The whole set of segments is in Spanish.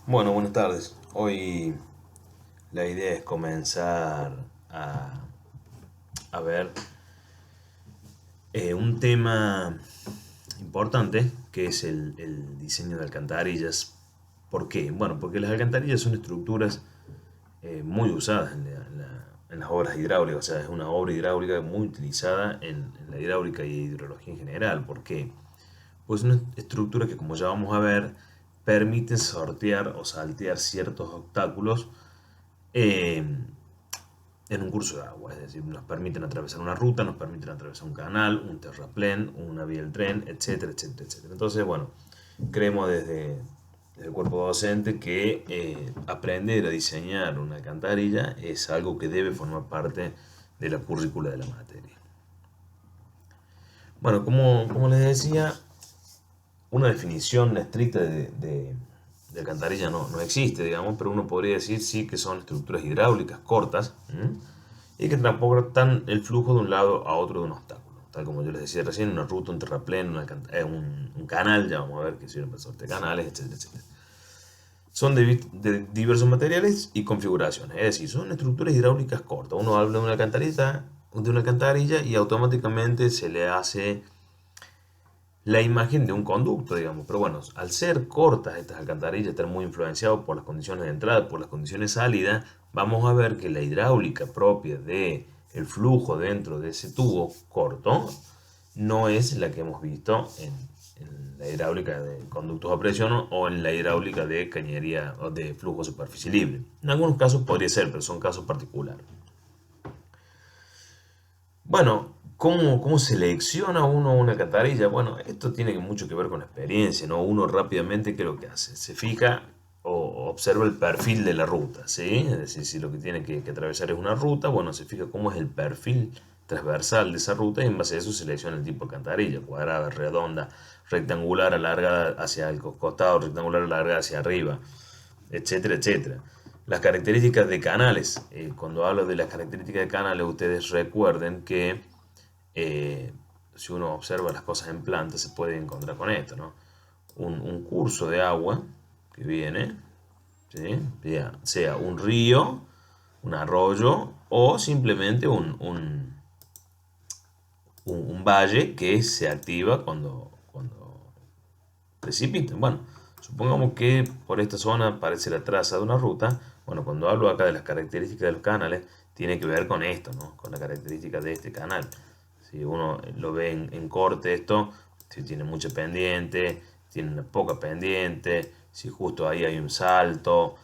Bueno, buenas tardes. Hoy la idea es comenzar a, a ver un tema importante que es el diseño de alcantarillas. ¿Por qué? Bueno, porque las alcantarillas son estructuras muy usadas en las obras hidráulicas, o sea, es una obra hidráulica muy utilizada en la hidráulica y hidrología en general. ¿Por qué? Pues una estructura que, como ya vamos a ver, permite sortear o saltear ciertos obstáculos eh, en un curso de agua, es decir, nos permiten atravesar una ruta, nos permiten atravesar un canal, un terraplén, una vía del tren, etcétera, etcétera, etcétera. Entonces, bueno, creemos desde el cuerpo docente que aprender a diseñar una alcantarilla es algo que debe formar parte de la currícula de la materia. Bueno, como les decía, una definición estricta de alcantarilla no existe, digamos, pero uno podría decir sí que son estructuras hidráulicas cortas, ¿m? Y que transportan el flujo de un lado a otro de un obstáculo. Tal como yo les decía recién, una ruta, un terraplén, un canal, ya vamos a ver que sirven para sortear canales, etcétera, etcétera. Son de diversos materiales y configuraciones, es decir, son estructuras hidráulicas cortas. Uno habla de una alcantarilla y automáticamente se le hace la imagen de un conducto, digamos. Pero bueno, al ser cortas estas alcantarillas, estar muy influenciados por las condiciones de entrada, por las condiciones de salida, vamos a ver que la hidráulica propia de el flujo dentro de ese tubo corto no es la que hemos visto en la hidráulica de conductos a presión o en la hidráulica de cañería o de flujo de superficie libre. En algunos casos podría ser, pero son casos particulares. Bueno, ¿cómo selecciona uno una alcantarilla? Bueno, esto tiene mucho que ver con experiencia, ¿no? Uno rápidamente, ¿qué es lo que hace? Se fija o observa el perfil de la ruta, ¿sí? Es decir, si lo que tiene que atravesar es una ruta, bueno, se fija cómo es el perfil transversal de esa ruta y en base a eso selecciona el tipo de alcantarilla, cuadrada, redonda, rectangular, alargada hacia el costado, rectangular, alargada hacia arriba, etcétera, etcétera. Las características de canales. Cuando hablo de las características de canales, ustedes recuerden que si uno observa las cosas en planta, se puede encontrar con esto, ¿no? Un curso de agua que viene, ¿sí? Sea un río, un arroyo o simplemente un valle que se activa cuando precipitan. Bueno, supongamos que por esta zona aparece la traza de una ruta. Bueno, cuando hablo acá de las características de los canales, tiene que ver con esto, ¿no? Con la característica de este canal. Si uno lo ve en corte esto, si tiene mucha pendiente, tiene una poca pendiente, si justo ahí hay un salto.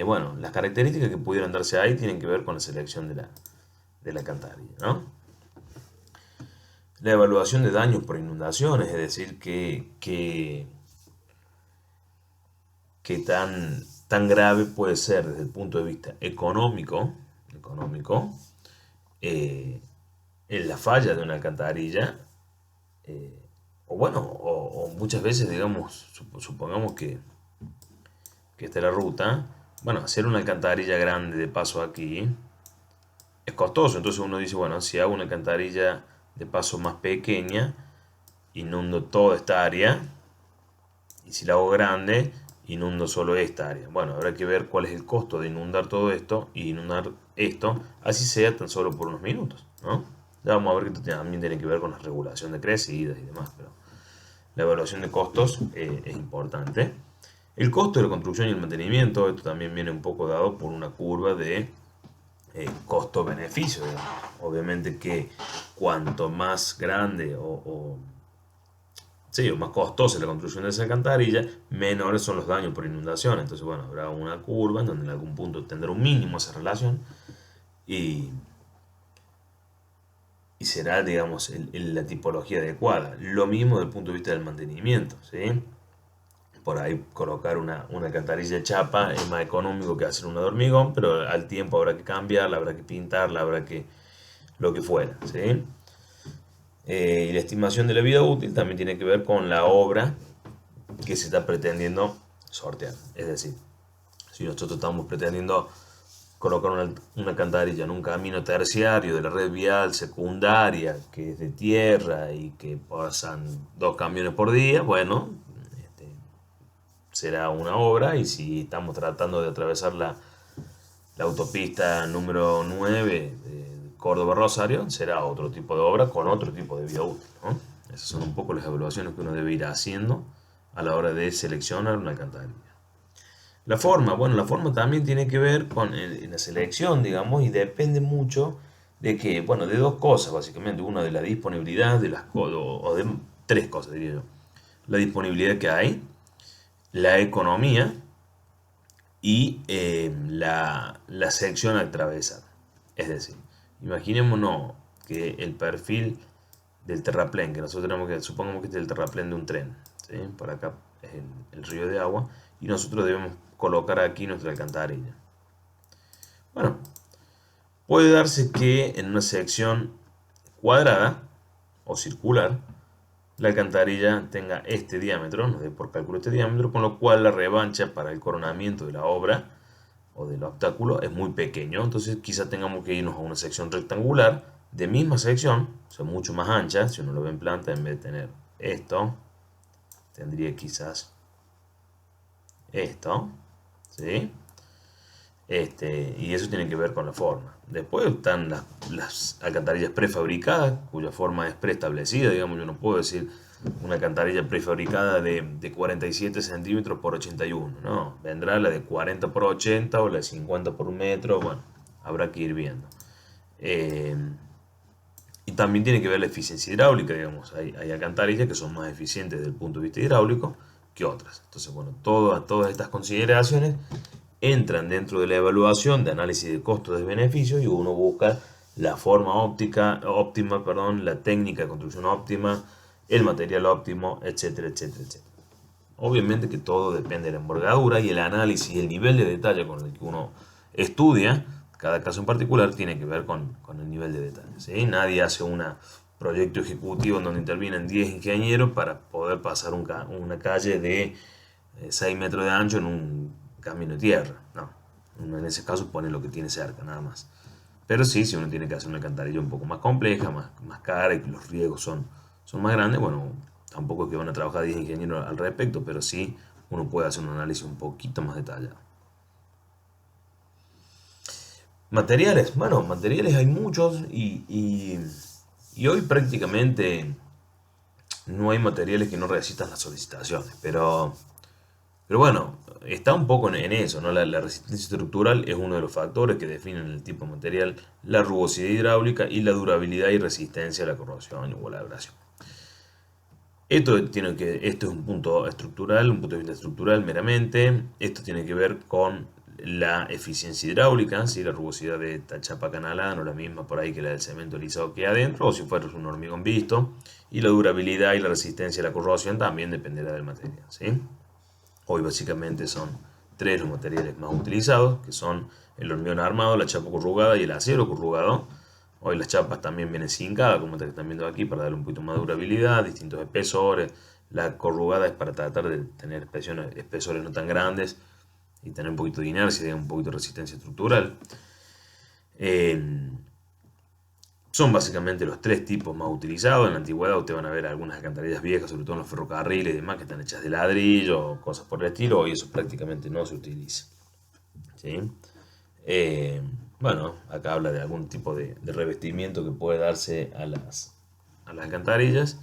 Bueno, las características que pudieran darse ahí tienen que ver con la selección de la alcantarilla, ¿no? La evaluación de daños por inundaciones, es decir, que tan grave puede ser desde el punto de vista económico en la falla de una alcantarilla, o bueno, o muchas veces, digamos, supongamos que esta es la ruta, bueno, hacer una alcantarilla grande de paso aquí es costoso, entonces uno dice, bueno, si hago una alcantarilla de paso más pequeña, inundo toda esta área, y si la hago grande, inundo solo esta área. Bueno, habrá que ver cuál es el costo de inundar todo esto y inundar esto, así sea tan solo por unos minutos, ¿no? Ya vamos a ver que esto también tiene que ver con la regulación de crecidas y demás, pero la evaluación de costos es importante. El costo de la construcción y el mantenimiento, esto también viene un poco dado por una curva de costo-beneficio. Obviamente que cuanto más grande sí, o más costosa la construcción de esa alcantarilla, menores son los daños por inundación. Entonces, bueno, habrá una curva en donde en algún punto tendrá un mínimo esa relación y, y será, digamos, la tipología adecuada. Lo mismo desde el punto de vista del mantenimiento, ¿sí? Por ahí colocar una alcantarilla de chapa es más económico que hacer una de hormigón, pero al tiempo habrá que cambiarla, habrá que pintarla, habrá que lo que fuera, ¿sí? Y la estimación de la vida útil también tiene que ver con la obra que se está pretendiendo sortear. Es decir, si nosotros estamos pretendiendo colocar una alcantarilla en un camino terciario de la red vial secundaria que es de tierra y que pasan 2 camiones por día, bueno, este, será una obra, y si estamos tratando de atravesar la autopista número 9 de Córdoba-Rosario, será otro tipo de obra con otro tipo de vida útil, ¿no? Esas son un poco las evaluaciones que uno debe ir haciendo a la hora de seleccionar una alcantarilla. La forma, bueno, la forma también tiene que ver con la selección, digamos, y depende mucho de que, bueno, de dos cosas, básicamente. Una, de la disponibilidad de o de tres cosas, diría yo. La disponibilidad que hay, la economía y la sección a atravesar. Es decir, imaginémonos que el perfil del terraplén, que nosotros tenemos que, supongamos que este es el terraplén de un tren, ¿sí? Por acá es el río de agua, y nosotros debemos colocar aquí nuestra alcantarilla. Bueno, puede darse que en una sección cuadrada o circular, la alcantarilla tenga este diámetro, nos dé por cálculo este diámetro, con lo cual la revancha para el coronamiento de la obra o del obstáculo es muy pequeño. Entonces quizá tengamos que irnos a una sección rectangular de misma sección, o sea, mucho más ancha. Si uno lo ve en planta, en vez de tener esto, tendría quizás esto, ¿sí? Y eso tiene que ver con la forma. Después están las alcantarillas prefabricadas, cuya forma es preestablecida. Digamos, yo no puedo decir una alcantarilla prefabricada de 47 centímetros por 81. No, vendrá la de 40 por 80 o la de 50 por 1 metro. Bueno, habrá que ir viendo. Y también tiene que ver la eficiencia hidráulica, digamos. Hay alcantarillas que son más eficientes desde el punto de vista hidráulico que otras. Entonces, bueno, todas estas consideraciones entran dentro de la evaluación de análisis de costos de beneficios, y uno busca la forma óptima, la técnica de construcción óptima, el material óptimo, etcétera, etcétera, etcétera. Obviamente que todo depende de la envergadura, y el análisis y el nivel de detalle con el que uno estudia cada caso en particular tiene que ver con el nivel de detalle, ¿sí? Nadie hace un proyecto ejecutivo en donde intervienen 10 ingenieros para poder pasar una calle de 6 metros de ancho en un camino de tierra. No, uno en ese caso pone lo que tiene cerca, nada más. Pero sí, si uno tiene que hacer una alcantarilla un poco más compleja, más cara, y que los riesgos son más grandes, bueno, tampoco es que van a trabajar 10 ingenieros al respecto, pero sí uno puede hacer un análisis un poquito más detallado. Materiales, bueno, materiales hay muchos, y hoy prácticamente no hay materiales que no resistan las solicitaciones, pero bueno, está un poco en eso, ¿no? La resistencia estructural es uno de los factores que definen el tipo de material, la rugosidad hidráulica y la durabilidad y resistencia a la corrosión o a la abrasión. Esto es un punto estructural, un punto de vista estructural meramente. Esto tiene que ver con la eficiencia hidráulica, si la rugosidad de esta chapa canalada no es la misma por ahí que la del cemento lisado que hay adentro, o si fuera un hormigón visto. Y la durabilidad y la resistencia a la corrosión también dependerá del material, ¿sí? Hoy básicamente son tres los materiales más utilizados, que son el hormigón armado, la chapa corrugada y el acero corrugado. Hoy las chapas también vienen zincadas, como están viendo aquí, para darle un poquito más de durabilidad, distintos espesores. La corrugada es para tratar de tener espesores no tan grandes y tener un poquito de inercia y un poquito de resistencia estructural. Son básicamente los tres tipos más utilizados. En la antigüedad ustedes van a ver algunas alcantarillas viejas, sobre todo en los ferrocarriles y demás, que están hechas de ladrillo o cosas por el estilo. Hoy eso prácticamente no se utiliza, ¿sí? Bueno, acá habla de algún tipo de revestimiento que puede darse a las alcantarillas,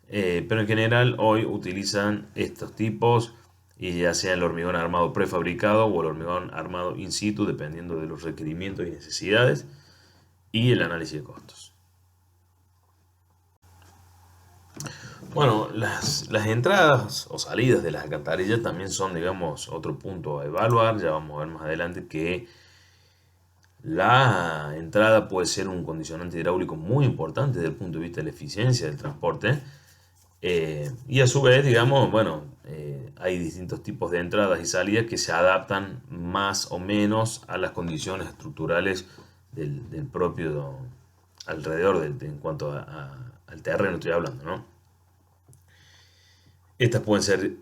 pero en general hoy utilizan estos tipos, y ya sea el hormigón armado prefabricado o el hormigón armado in situ, dependiendo de los requerimientos y necesidades y el análisis de costos. Bueno, las entradas o salidas de las alcantarillas también son, digamos, otro punto a evaluar. Ya vamos a ver más adelante que la entrada puede ser un condicionante hidráulico muy importante desde el punto de vista de la eficiencia del transporte. Y a su vez, digamos, bueno, hay distintos tipos de entradas y salidas que se adaptan más o menos a las condiciones estructurales del propio alrededor, en cuanto al terreno estoy hablando, ¿no? Estas pueden ser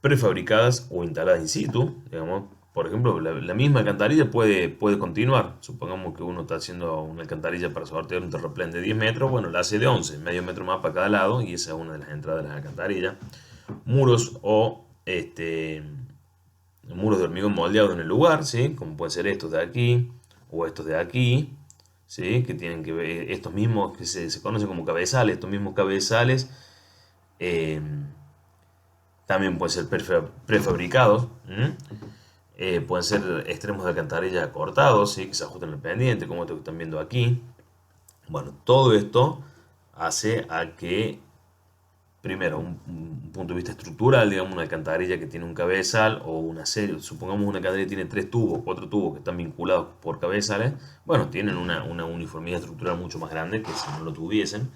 prefabricadas o instaladas in situ, digamos. Por ejemplo, la misma alcantarilla puede continuar. Supongamos que uno está haciendo una alcantarilla para sortear un terraplén de 10 metros, bueno, la hace de 11, medio metro más para cada lado, y esa es una de las entradas de las alcantarillas. Muros o muros de hormigón moldeados en el lugar, ¿sí? Como pueden ser estos de aquí o estos de aquí, ¿sí? Que tienen que ver, estos mismos que se conocen como cabezales, estos mismos cabezales eh, también pueden ser prefabricados, ¿m? Pueden ser extremos de alcantarilla cortados, ¿sí? Que se ajustan al pendiente, como esto que están viendo aquí. Bueno, todo esto hace a que, primero, un punto de vista estructural, digamos, una alcantarilla que tiene un cabezal o una serie, supongamos una alcantarilla que tiene 3 tubos, 4 tubos que están vinculados por cabezales, bueno, tienen una uniformidad estructural mucho más grande que si no lo tuviesen.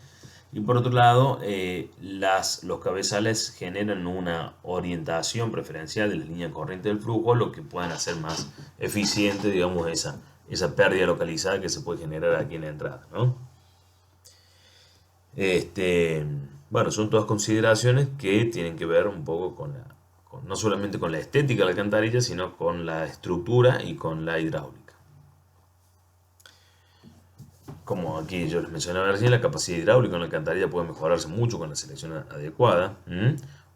Y por otro lado, los cabezales generan una orientación preferencial de la línea corriente del flujo, lo que pueden hacer más eficiente, digamos, esa pérdida localizada que se puede generar aquí en la entrada, ¿no? Este, bueno, son todas consideraciones que tienen que ver un poco no solamente con la estética de la alcantarilla, sino con la estructura y con la hidráulica. Como aquí yo les mencionaba recién, la capacidad hidráulica en la alcantarilla puede mejorarse mucho con la selección adecuada.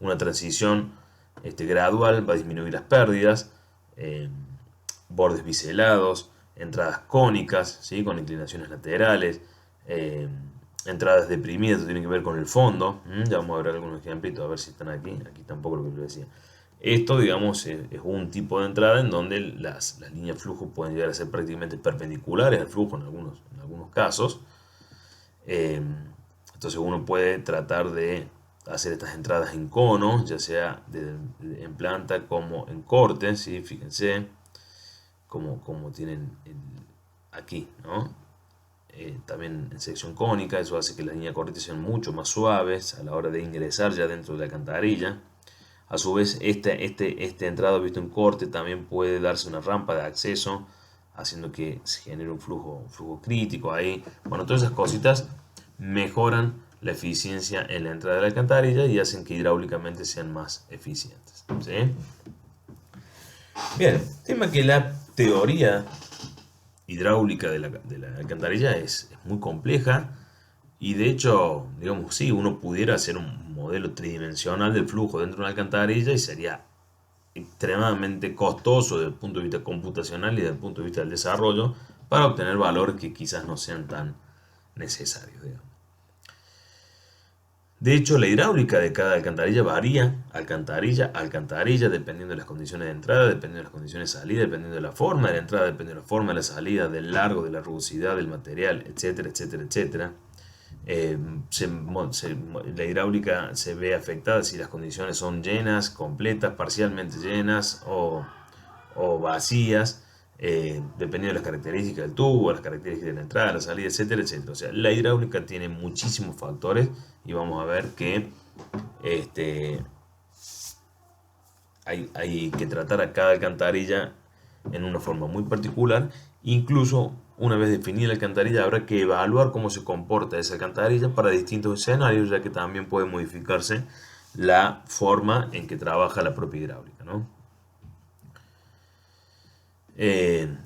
Una transición gradual va a disminuir las pérdidas, bordes biselados, entradas cónicas, ¿sí? Con inclinaciones laterales, entradas deprimidas, esto tiene que ver con el fondo. Ya vamos a ver algunos ejemplitos, a ver si están aquí. Aquí tampoco lo que yo decía. Esto, digamos, es un tipo de entrada en donde las líneas flujo pueden llegar a ser prácticamente perpendiculares al flujo en algunos casos. Entonces uno puede tratar de hacer estas entradas en cono, ya sea en planta como en corte, ¿sí? Fíjense como tienen aquí, ¿no? También en sección cónica, eso hace que las líneas corrientes sean mucho más suaves a la hora de ingresar ya dentro de la alcantarilla. A su vez, este entrado visto en corte también puede darse una rampa de acceso, haciendo que se genere un flujo crítico ahí. Bueno, todas esas cositas mejoran la eficiencia en la entrada de la alcantarilla y hacen que hidráulicamente sean más eficientes, ¿sí? Bien, tema que la teoría hidráulica de la alcantarilla es muy compleja y de hecho, digamos, sí, uno pudiera hacer un modelo tridimensional del flujo dentro de una alcantarilla y sería extremadamente costoso desde el punto de vista computacional y desde el punto de vista del desarrollo para obtener valores que quizás no sean tan necesarios, digamos. De hecho, la hidráulica de cada alcantarilla varía alcantarilla a alcantarilla, dependiendo de las condiciones de entrada, dependiendo de las condiciones de salida, dependiendo de la forma de la entrada, dependiendo de la forma de la salida, del largo, de la rugosidad del material, etcétera, etcétera, etcétera. La hidráulica se ve afectada si las condiciones son llenas, completas, parcialmente llenas o vacías, dependiendo de las características del tubo, las características de la entrada, la salida, etcétera, etcétera. O sea, la hidráulica tiene muchísimos factores y vamos a ver que hay que tratar a cada alcantarilla en una forma muy particular. Incluso una vez definida la alcantarilla habrá que evaluar cómo se comporta esa alcantarilla para distintos escenarios, ya que también puede modificarse la forma en que trabaja la propia hidráulica, ¿no?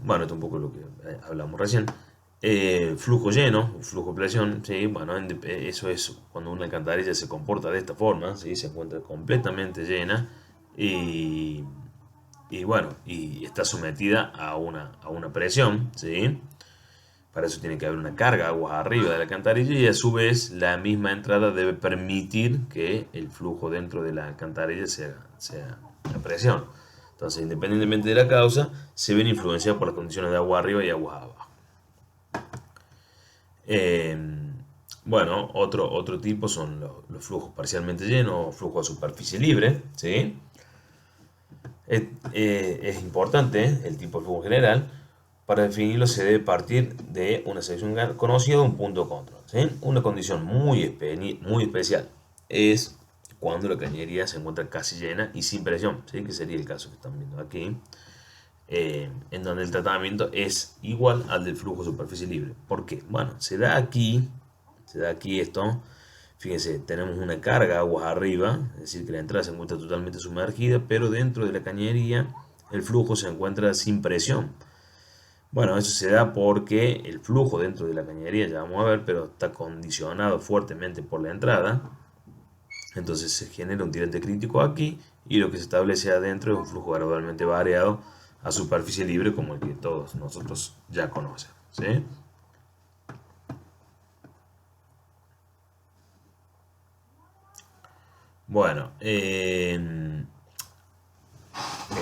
Bueno, esto es un poco lo que hablamos recién. Flujo lleno, flujo de presión, ¿sí? Bueno, eso es cuando una alcantarilla se comporta de esta forma, ¿sí? Se encuentra completamente llena y, bueno, y está sometida a una presión, ¿sí? Para eso tiene que haber una carga de agua arriba de la alcantarilla y a su vez la misma entrada debe permitir que el flujo dentro de la alcantarilla sea a presión. Entonces, independientemente de la causa, se ven influenciados por las condiciones de agua arriba y agua abajo. Eh, bueno, otro tipo son los flujos parcialmente llenos o flujos a superficie libre, ¿sí? Es importante el tipo de flujo general. Para definirlo se debe partir de una sección conocida, un punto de control, ¿sí? Una condición muy especial es cuando la cañería se encuentra casi llena y sin presión, ¿sí? Que sería el caso que están viendo aquí, en donde el tratamiento es igual al del flujo de superficie libre. ¿Por qué? Bueno, se da aquí esto. Fíjense, tenemos una carga aguas arriba, es decir, que la entrada se encuentra totalmente sumergida, pero dentro de la cañería el flujo se encuentra sin presión. Bueno, eso se da porque el flujo dentro de la cañería, ya vamos a ver, pero está condicionado fuertemente por la entrada. Entonces se genera un tirante crítico aquí y lo que se establece adentro es un flujo gradualmente variado a superficie libre como el que todos nosotros ya conocemos, ¿sí? Bueno, en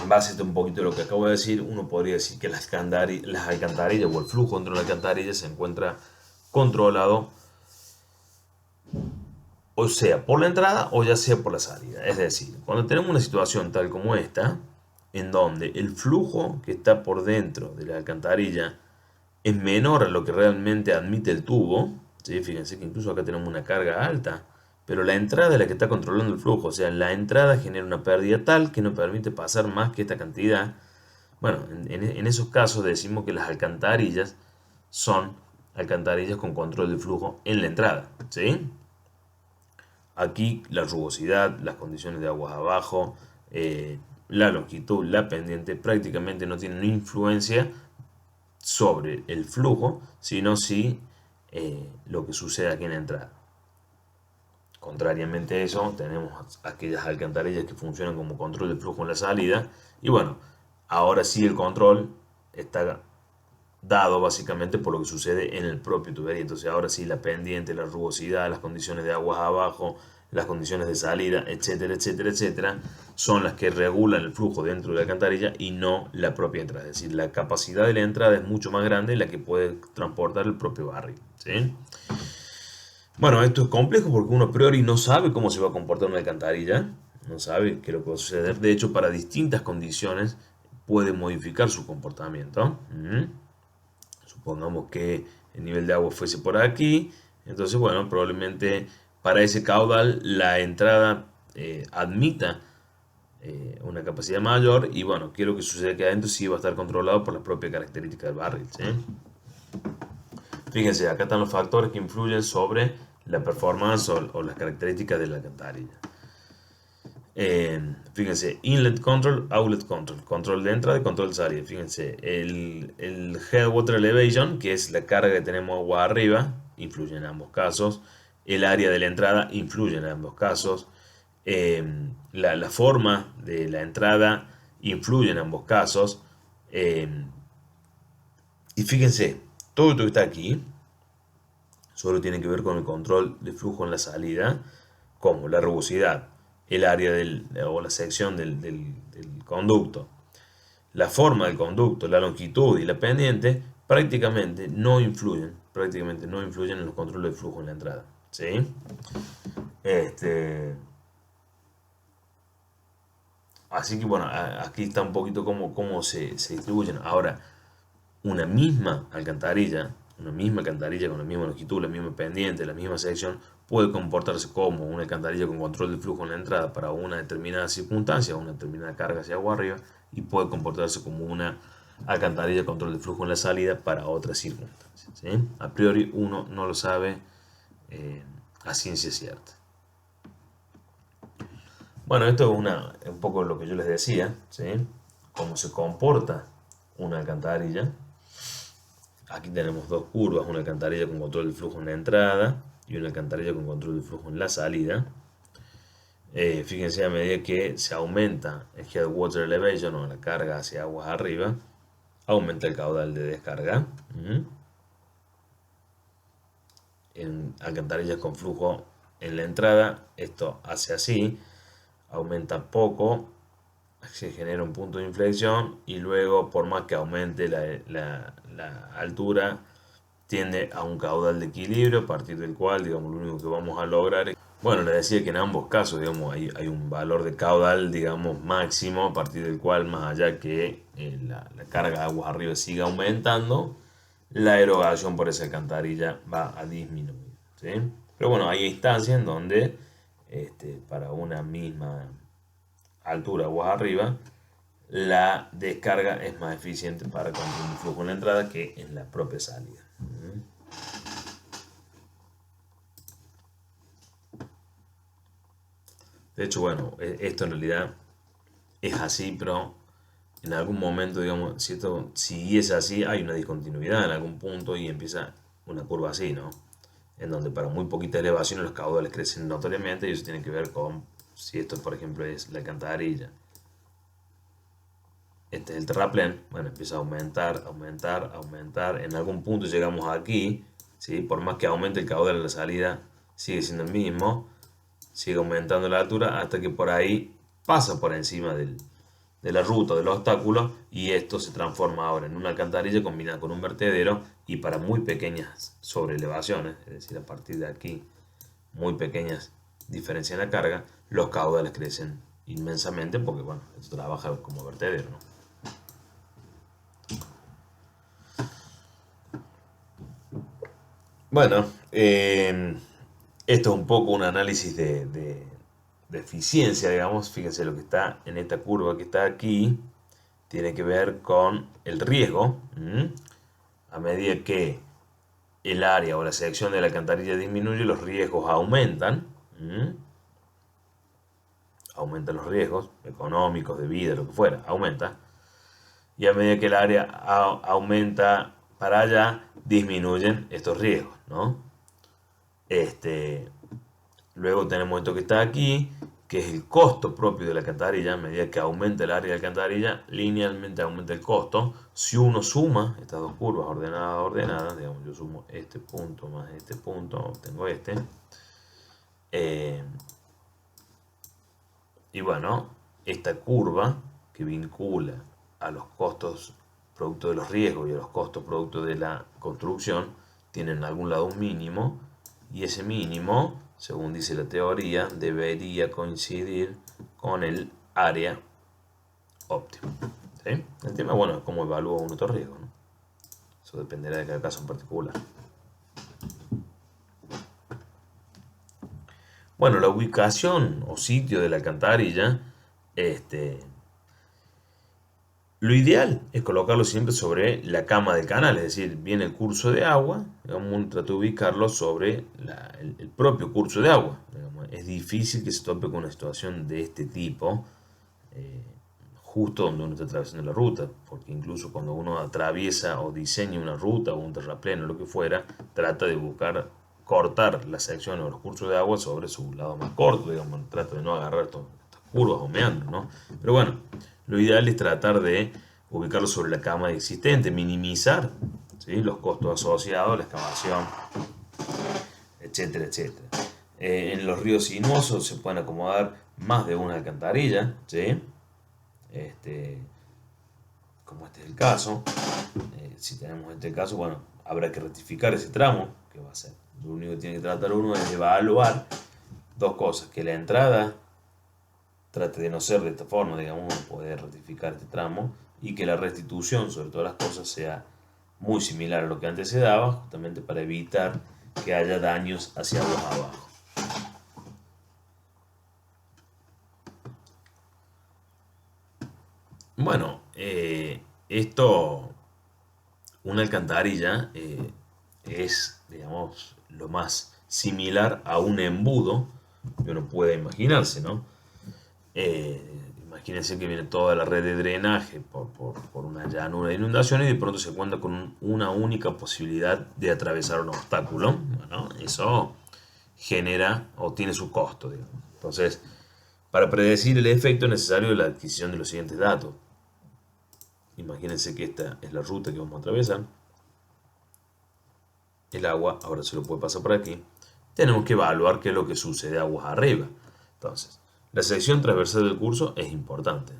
base a esto un poquito de lo que acabo de decir, uno podría decir que las alcantarillas o el flujo dentro de la alcantarilla se encuentra controlado, o sea por la entrada o ya sea por la salida. Es decir, cuando tenemos una situación tal como esta, en donde el flujo que está por dentro de la alcantarilla es menor a lo que realmente admite el tubo, ¿sí? Fíjense que incluso acá tenemos una carga alta, pero la entrada es la que está controlando el flujo, o sea, la entrada genera una pérdida tal que no permite pasar más que esta cantidad. Bueno, en esos casos decimos que las alcantarillas son alcantarillas con control de flujo en la entrada, ¿sí? Aquí la rugosidad, las condiciones de aguas abajo, la longitud, la pendiente prácticamente no tienen influencia sobre el flujo, sino sí lo que sucede aquí en la entrada. Contrariamente a eso, tenemos aquellas alcantarillas que funcionan como control de flujo en la salida. Y bueno, ahora sí el control está dado básicamente por lo que sucede en el propio tubería. Entonces ahora sí la pendiente, la rugosidad, las condiciones de aguas abajo, las condiciones de salida, etcétera, etcétera, etcétera, son las que regulan el flujo dentro de la alcantarilla y no la propia entrada. Es decir, la capacidad de la entrada es mucho más grande de la que puede transportar el propio barril, ¿sí? Bueno, esto es complejo porque uno a priori no sabe cómo se va a comportar una alcantarilla, no sabe qué es lo que va a suceder. De hecho, para distintas condiciones puede modificar su comportamiento. Supongamos que el nivel de agua fuese por aquí, entonces, bueno, probablemente para ese caudal la entrada admita una capacidad mayor y, bueno, ¿qué es lo que sucede que adentro? Sí va a estar controlado por la propia característica del barril, ¿sí? Fíjense, acá están los factores que influyen sobre la performance o las características de la alcantarilla. Fíjense, inlet control, outlet control, control de entrada y control de salida. Fíjense, el head water elevation, que es la carga que tenemos agua arriba, influye en ambos casos. El área de la entrada influye en ambos casos. La forma de la entrada influye en ambos casos. Y fíjense, todo esto que está aquí solo tiene que ver con el control de flujo en la salida, como la rugosidad, el área o la sección del conducto, la forma del conducto, la longitud y la pendiente, prácticamente no influyen en los controles de flujo en la entrada, ¿sí? Así que bueno, aquí está un poquito cómo se distribuyen. Ahora, una misma alcantarilla con la misma longitud, la misma pendiente, la misma sección, puede comportarse como una alcantarilla con control de flujo en la entrada para una determinada circunstancia, una determinada carga hacia agua arriba, y puede comportarse como una alcantarilla de control de flujo en la salida para otras circunstancias, ¿sí? A priori uno no lo sabe a ciencia cierta. Bueno, esto es un poco lo que yo les decía, ¿sí? Cómo se comporta una alcantarilla. Aquí tenemos dos curvas, una alcantarilla con control de flujo en la entrada y una alcantarilla con control de flujo en la salida. Fíjense, a medida que se aumenta el head water elevation o la carga hacia aguas arriba, aumenta el caudal de descarga. En alcantarillas con flujo en la entrada, esto hace así, aumenta poco, se genera un punto de inflexión y luego, por más que aumente la altura, tiende a un caudal de equilibrio a partir del cual, digamos, lo único que vamos a lograr es, bueno, les decía que en ambos casos, digamos, hay un valor de caudal, digamos, máximo a partir del cual, más allá que la carga de aguas arriba siga aumentando, la erogación por esa alcantarilla va a disminuir, ¿sí? Pero bueno, hay instancias en donde para una misma altura aguas arriba, la descarga es más eficiente para controlar el flujo en la entrada que en la propia salida. De hecho, bueno, esto en realidad es así, pero en algún momento, digamos, si es así, hay una discontinuidad en algún punto y empieza una curva así, ¿no? En donde para muy poquita elevación los caudales crecen notoriamente y eso tiene que ver con si esto por ejemplo es la alcantarilla, este es el terraplén, bueno, empieza a aumentar, aumentar, aumentar, en algún punto llegamos aquí, ¿sí? Por más que aumente el caudal de la salida, sigue siendo el mismo, sigue aumentando la altura hasta que por ahí pasa por encima de la ruta, del obstáculo, y esto se transforma ahora en una alcantarilla combinada con un vertedero, y para muy pequeñas sobreelevaciones, es decir, a partir de aquí, muy pequeñas diferencias en la carga, los caudales crecen inmensamente porque, bueno, esto trabaja como vertedero, ¿no? Bueno, esto es un poco un análisis de eficiencia, digamos. Fíjense lo que está en esta curva que está aquí, tiene que ver con el riesgo. A medida que el área o la sección de la alcantarilla disminuye, los riesgos aumentan. Aumentan los riesgos económicos, de vida, lo que fuera, aumenta. Y a medida que el área aumenta para allá, disminuyen estos riesgos, ¿no? Luego tenemos esto que está aquí, que es el costo propio de la alcantarilla. A medida que aumenta el área de la alcantarilla, linealmente aumenta el costo. Si uno suma estas dos curvas ordenadas, ordenadas, digamos, yo sumo este punto más este punto, obtengo este. Y bueno, esta curva que vincula a los costos producto de los riesgos y a los costos producto de la construcción, tiene en algún lado un mínimo, y ese mínimo, según dice la teoría, debería coincidir con el área óptima. ¿Sí? El tema, bueno, es cómo evalúa uno estos riesgos, ¿no? Eso dependerá de cada caso en particular. Bueno, la ubicación o sitio de la alcantarilla, lo ideal es colocarlo siempre sobre la cama del canal, es decir, viene el curso de agua, digamos, uno trata de ubicarlo sobre el propio curso de agua. Digamos. Es difícil que se tope con una situación de este tipo, justo donde uno está atravesando la ruta, porque incluso cuando uno atraviesa o diseña una ruta o un terraplén o lo que fuera, trata de buscar cortar la sección o los cursos de agua sobre su lado más corto, digamos, trata de no agarrar estas curvas o meandros, ¿no? Pero bueno, lo ideal es tratar de ubicarlo sobre la cama existente, minimizar, ¿sí?, los costos asociados a la excavación, etcétera, etcétera. En los ríos sinuosos se pueden acomodar más de una alcantarilla, ¿sí? Como este es el caso. Si tenemos este caso, bueno, habrá que rectificar ese tramo, que va a ser. Lo único que tiene que tratar uno es de evaluar dos cosas, que la entrada trate de no ser de esta forma, digamos, uno puede rectificar este tramo, y que la restitución, sobre todas las cosas, sea muy similar a lo que antes se daba, justamente para evitar que haya daños hacia aguas abajo. Bueno, una alcantarilla es, digamos, lo más similar a un embudo que uno puede imaginarse, ¿no? Imagínense que viene toda la red de drenaje por una llanura de inundación, y de pronto se cuenta con una única posibilidad de atravesar un obstáculo. Bueno, eso genera o tiene su costo, digamos. Entonces, para predecir el efecto es necesario la adquisición de los siguientes datos. Imagínense que esta es la ruta que vamos a atravesar. El agua ahora se lo puede pasar por aquí. Tenemos que evaluar qué es lo que sucede aguas arriba. Entonces, la sección transversal del curso es importante.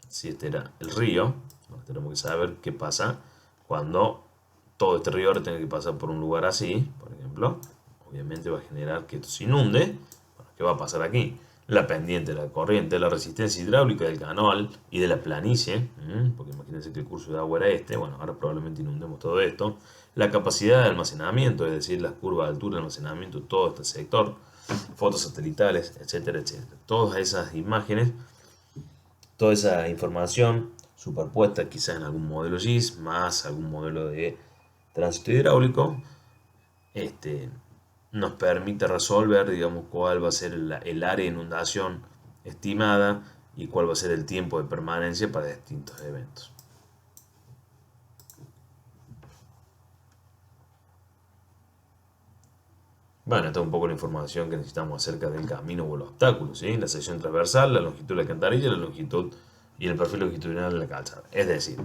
Si este era el río, tenemos que saber qué pasa cuando todo este río ahora tenga que pasar por un lugar así, por ejemplo. Obviamente va a generar que esto se inunde. Bueno, ¿qué va a pasar aquí? La pendiente, la corriente, la resistencia hidráulica del canal y de la planicie, porque imagínense que el curso de agua era este, bueno, ahora probablemente inundemos todo esto. La capacidad de almacenamiento, es decir, las curvas de altura de almacenamiento de todo este sector, fotos satelitales, etcétera, etcétera. Todas esas imágenes, toda esa información superpuesta quizás en algún modelo GIS, más algún modelo de tránsito hidráulico, nos permite resolver, digamos, cuál va a ser el área de inundación estimada y cuál va a ser el tiempo de permanencia para distintos eventos. Bueno, esta es un poco la información que necesitamos acerca del camino o el obstáculo, ¿sí? La sección transversal, la longitud de la alcantarilla, la longitud y el perfil longitudinal de la calzada. Es decir,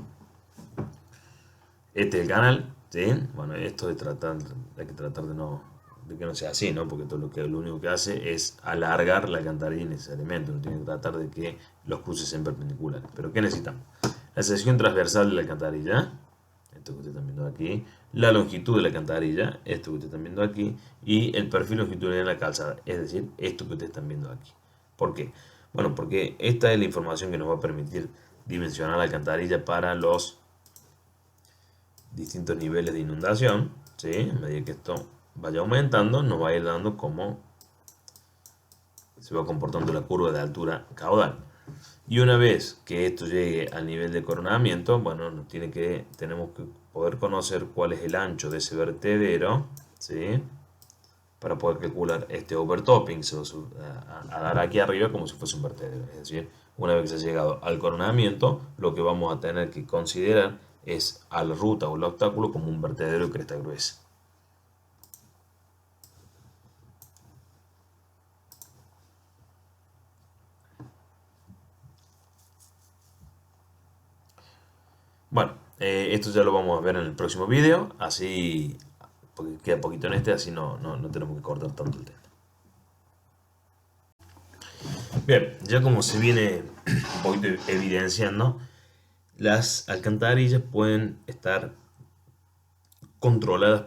este es el canal, ¿sí? Bueno, esto hay que tratar de que no sea así, ¿no? Porque lo único que hace es alargar la alcantarilla innecesariamente. Uno tiene que tratar de que los cruces sean perpendiculares. Pero ¿qué necesitamos? La sección transversal de la alcantarilla, esto que ustedes están viendo aquí, la longitud de la alcantarilla, esto que ustedes están viendo aquí, y el perfil longitudinal de la calzada, es decir, esto que ustedes están viendo aquí. ¿Por qué? Bueno, porque esta es la información que nos va a permitir dimensionar la alcantarilla para los distintos niveles de inundación, ¿sí? A medida que esto vaya aumentando, nos va a ir dando cómo se va comportando la curva de altura caudal. Y una vez que esto llegue al nivel de coronamiento, bueno, tenemos que poder conocer cuál es el ancho de ese vertedero, ¿sí? Para poder calcular este overtopping, a dar aquí arriba como si fuese un vertedero. Es decir, una vez que se ha llegado al coronamiento, lo que vamos a tener que considerar es a la ruta o el obstáculo como un vertedero de cresta gruesa. Bueno, esto ya lo vamos a ver en el próximo video, así, porque queda poquito en este, así no tenemos que cortar tanto el tema. Bien, ya como se viene un poquito evidenciando, las alcantarillas pueden estar controladas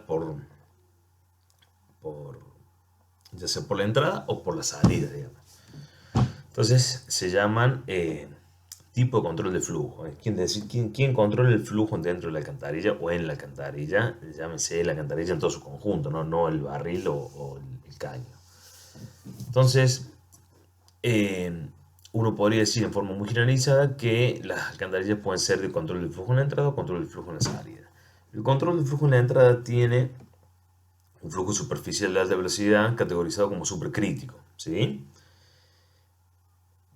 ya sea por la entrada o por la salida, digamos. Entonces se llaman tipo de control de flujo. ¿Quién controla el flujo dentro de la alcantarilla o en la alcantarilla? Llámese la alcantarilla en todo su conjunto, no el barril o el caño. Entonces, uno podría decir en forma muy generalizada que las alcantarillas pueden ser de control del flujo en la entrada o control del flujo en la salida. El control del flujo en la entrada tiene un flujo superficial de alta velocidad categorizado como supercrítico, ¿sí?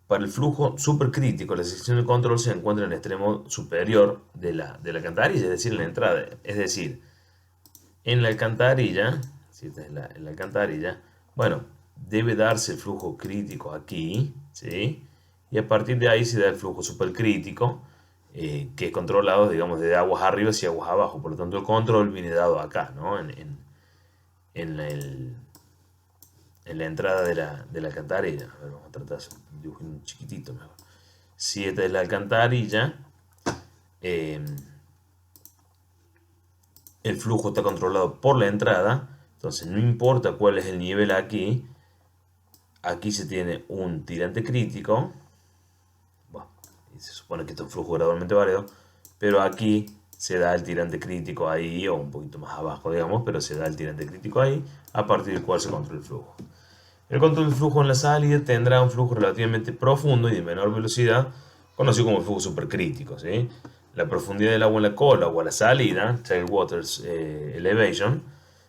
Para el flujo supercrítico, la sección de control se encuentra en el extremo superior de la alcantarilla, es decir, en la entrada. Es decir, en la alcantarilla, si esta es la alcantarilla, bueno, debe darse el flujo crítico aquí, ¿sí? Y a partir de ahí se da el flujo supercrítico, que es controlado, digamos, de aguas arriba hacia aguas abajo. Por lo tanto, el control viene dado acá, ¿no? En la entrada de la alcantarilla. A ver, vamos a tratar de dibujar un chiquitito mejor. Si esta es la alcantarilla, el flujo está controlado por la entrada, entonces no importa cuál es el nivel aquí, aquí se tiene un tirante crítico, bueno, y se supone que esto es un flujo gradualmente variado, pero aquí se da el tirante crítico ahí, o un poquito más abajo, digamos, pero se da el tirante crítico ahí, a partir del cual se controla el flujo. El control del flujo en la salida tendrá un flujo relativamente profundo y de menor velocidad, conocido como el flujo supercrítico, ¿sí? La profundidad del agua en la cola o a la salida, tailwater elevation,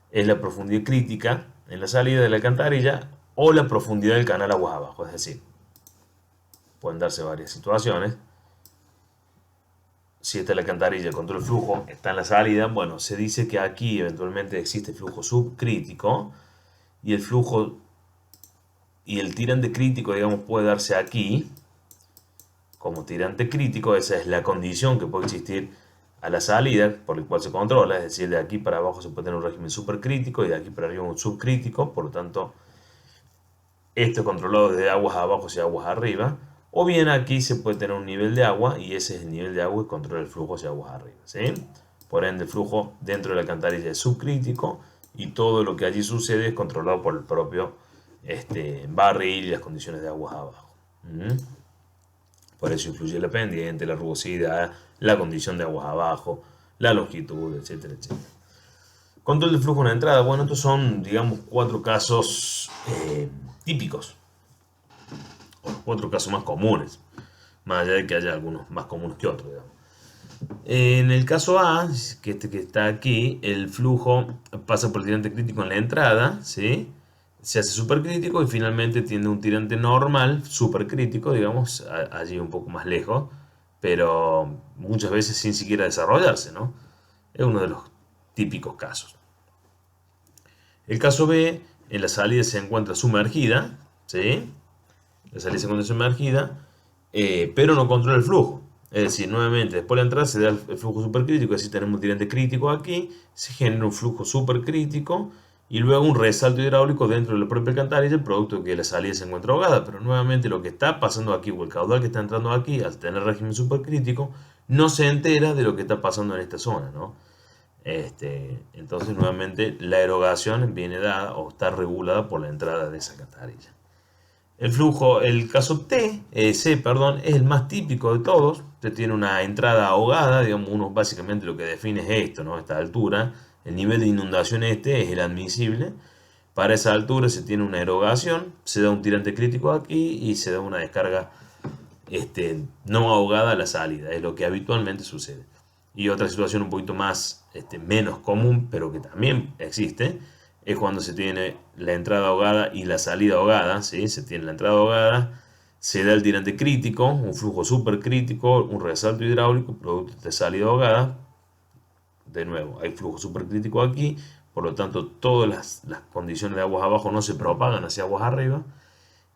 es la profundidad crítica en la salida de la alcantarilla o la profundidad del canal aguas abajo. Es decir, pueden darse varias situaciones. Si esta es la alcantarilla, el control del flujo está en la salida, bueno, se dice que aquí eventualmente existe flujo subcrítico y el flujo y el tirante crítico, digamos, puede darse aquí como tirante crítico. Esa es la condición que puede existir a la salida por el cual se controla, es decir, de aquí para abajo se puede tener un régimen supercrítico y de aquí para arriba un subcrítico. Por lo tanto, esto es controlado desde aguas abajo hacia aguas arriba, o bien aquí se puede tener un nivel de agua y ese es el nivel de agua que controla el flujo hacia aguas arriba, ¿sí? Por ende, el flujo dentro de la alcantarilla es subcrítico y todo lo que allí sucede es controlado por el propio barril y las condiciones de aguas abajo. Por eso influye la pendiente, la rugosidad, la condición de aguas abajo, la longitud, etcétera, etcétera. Control de flujo en la entrada. Bueno, estos son, digamos, 4 casos típicos, o 4 casos más comunes, más allá de que haya algunos más comunes que otros, digamos. En el caso A, que está aquí, el flujo pasa por el tirante crítico en la entrada, ¿sí? Se hace supercrítico y finalmente tiene un tirante normal, supercrítico, digamos, allí un poco más lejos, pero muchas veces sin siquiera desarrollarse, ¿no? Es uno de los típicos casos. El caso B, en la salida se encuentra sumergida, ¿sí? La salida se encuentra sumergida, pero no controla el flujo. Es decir, nuevamente, después de la entrada se da el flujo supercrítico, es decir, tenemos un tirante crítico aquí, se genera un flujo supercrítico y luego un resalto hidráulico dentro de la propia alcantarilla, producto de que la salida se encuentra ahogada. Pero nuevamente lo que está pasando aquí, o el caudal que está entrando aquí, al tener régimen supercrítico, no se entera de lo que está pasando en esta zona, ¿no? Entonces, nuevamente, la erogación viene dada o está regulada por la entrada de esa alcantarilla. El flujo, el caso C, perdón, es el más típico de todos. Usted tiene una entrada ahogada, digamos, uno básicamente lo que define es esto, ¿no? Esta altura, el nivel de inundación es el admisible. Para esa altura se tiene una erogación, se da un tirante crítico aquí y se da una descarga no ahogada a la salida, es lo que habitualmente sucede. Y otra situación un poquito más, menos común, pero que también existe, es cuando se tiene la entrada ahogada y la salida ahogada, ¿sí? Se tiene la entrada ahogada, se da el tirante crítico, un flujo supercrítico, un resalto hidráulico, producto de salida ahogada. De nuevo, hay flujo supercrítico aquí, por lo tanto todas las condiciones de aguas abajo no se propagan hacia aguas arriba.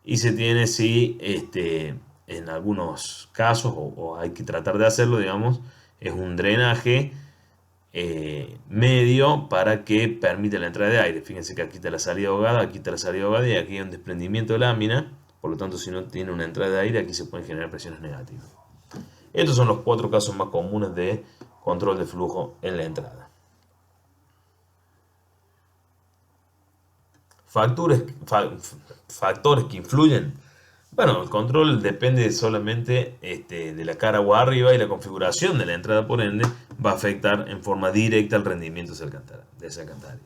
Y se tiene, sí, en algunos casos, o hay que tratar de hacerlo, digamos, es un drenaje medio para que permita la entrada de aire. Fíjense que aquí está la salida ahogada, aquí está la salida ahogada y aquí hay un desprendimiento de lámina. Por lo tanto, si no tiene una entrada de aire, aquí se pueden generar presiones negativas. Estos son los 4 casos más comunes de control de flujo en la entrada. Factores que influyen. Bueno, el control depende solamente de la cara agua arriba y la configuración de la entrada, por ende, va a afectar en forma directa el rendimiento de esa alcantarilla.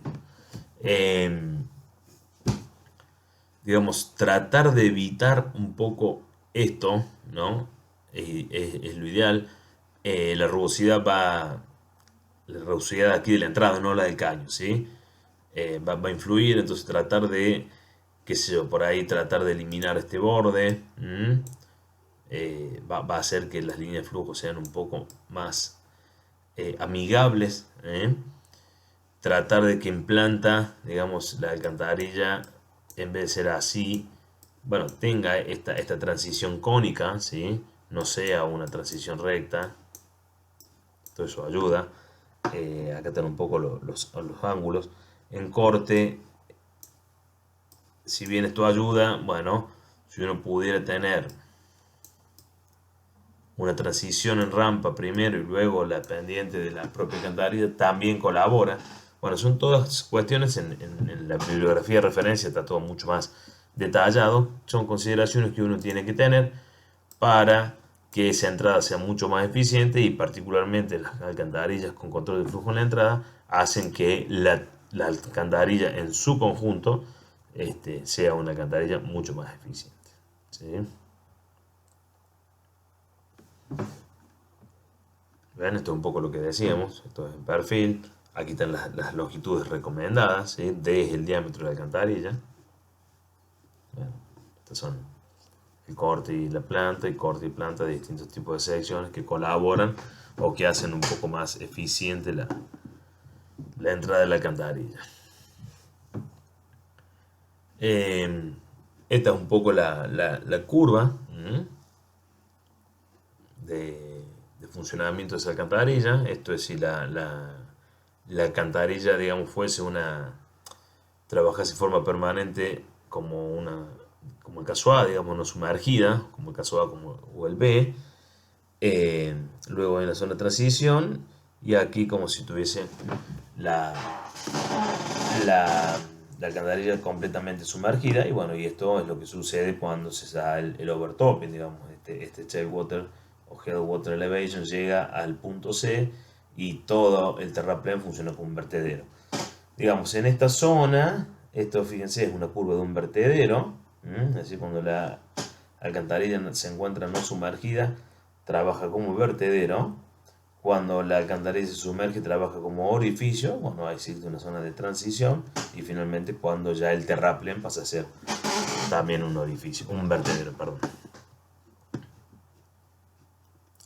Digamos, tratar de evitar un poco esto, ¿no? Es lo ideal. La rugosidad la rugosidad aquí de la entrada, no la del caño, ¿sí? Va a influir, entonces tratar de, qué sé yo, por ahí tratar de eliminar este borde, va a hacer que las líneas de flujo sean un poco más amigables, tratar de que en planta, digamos, la alcantarilla, en vez de ser así, bueno, tenga esta transición cónica, ¿sí? No sea una transición recta, todo eso ayuda. Acá están un poco los ángulos. En corte, si bien esto ayuda, bueno, si uno pudiera tener una transición en rampa primero y luego la pendiente de la propia alcantarilla, también colabora. Bueno, son todas cuestiones en la bibliografía de referencia, está todo mucho más detallado. Son consideraciones que uno tiene que tener para que esa entrada sea mucho más eficiente y particularmente las alcantarillas con control de flujo en la entrada hacen que la alcantarilla en su conjunto sea una alcantarilla mucho más eficiente, ¿sí? ¿Ven? Esto es un poco lo que decíamos, esto es en perfil, aquí están las longitudes recomendadas, ¿sí? D es el diámetro de la alcantarilla. Bueno, estos son el corte y la planta, y corte y planta de distintos tipos de secciones que colaboran o que hacen un poco más eficiente la entrada de la alcantarilla. Esta es un poco la curva de funcionamiento de esa alcantarilla. Esto es si la alcantarilla, digamos, trabajase de forma permanente como el caso A, digamos, no sumergida, como el caso A o el B. Luego en la zona de transición y aquí como si tuviese la, la, la alcantarilla completamente sumergida. Y bueno, y esto es lo que sucede cuando se da el overtopping, digamos, este tailwater o headwater elevation llega al punto C y todo el terraplén funciona como un vertedero. Digamos, en esta zona, esto fíjense es una curva de un vertedero, es decir, cuando la alcantarilla se encuentra no sumergida, trabaja como vertedero. Cuando la alcantarilla se sumerge, trabaja como orificio. Bueno, ahí existe una zona de transición. Y finalmente, cuando ya el terraplén pasa a ser también un orificio, un vertedero, perdón.